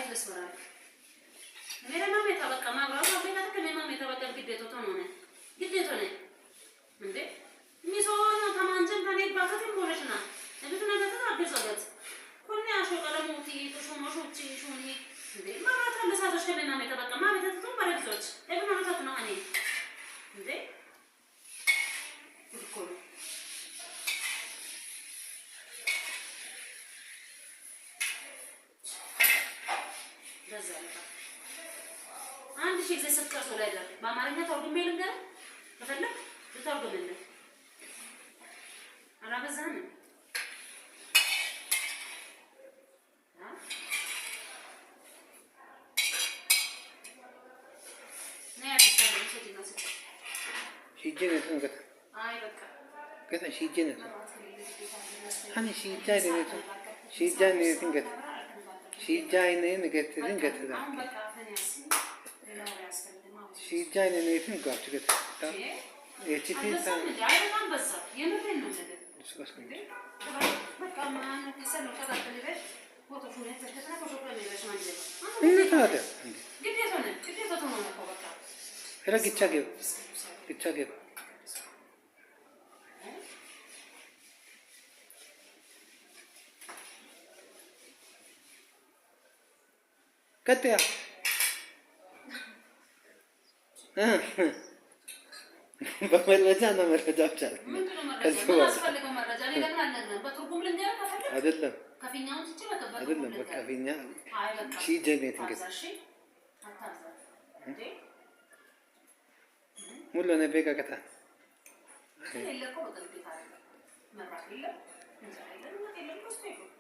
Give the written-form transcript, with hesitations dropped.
አቤት ልስበራ ሜራ ማሜታ በቃ ማብራቱ አቤት አከለ ማሜታ በቃ ግዴታ ነው ግዴታ ነው እንዴ ሚሶና ተማንጀን ታኔ ባከተም ሆነሽና እብቱ ነገር አብዘበት ኮኔ አሾ ቀለሙቲ ተሾሞሾቺ ሾኒ እንዴ ማራታ ለሳቶች ከመና ማሜታ በቃ ማሜታ ተቶ ማረግዞች እብቱ ነው ነው እኔ እንዴ ኩል አንድ ሺህ ጊዜ ስትቀርጹ ላይ ደር በአማርኛ ተርጉሜ ልንገር ከፈለክ ልተርጉምልህ አላበዛህም 시즌에서 그다. 아이 በቃ 그다 시즌에서. 아니 시즌에서 시즌에서 그다. 시즌에는 그다 그다. 시즌에는 그다 그다. ኤችቲታ ያይታን በዛ የምሬን ነው ነገር እስከስከ በቃ ማን ከሰለ ከታተለበት ፎቶ ሹኔ ተከተና ፎቶ ለሌላሽ ማለት ነው እንዴት ታዲያ ግዴታ ነው በቃ ሄላ ግቻገው ቀጥያ በመረጃ ነው መረጃ ብቻ አስፈልገው መረጃ ላይ ለምን አልነግርህም በትርጉም ልንገር ከፈለክ አይደለም ከፊኛው ትጭ በተበቀ አይደለም በቃ ፊኛ ሲጀኔት እንግዲህ አታዛ እንዴ ሙሉ ነው በቃ ለኮ በጥልቅ ታሪክ መራቅ የለም እንዛ አይደለም ነው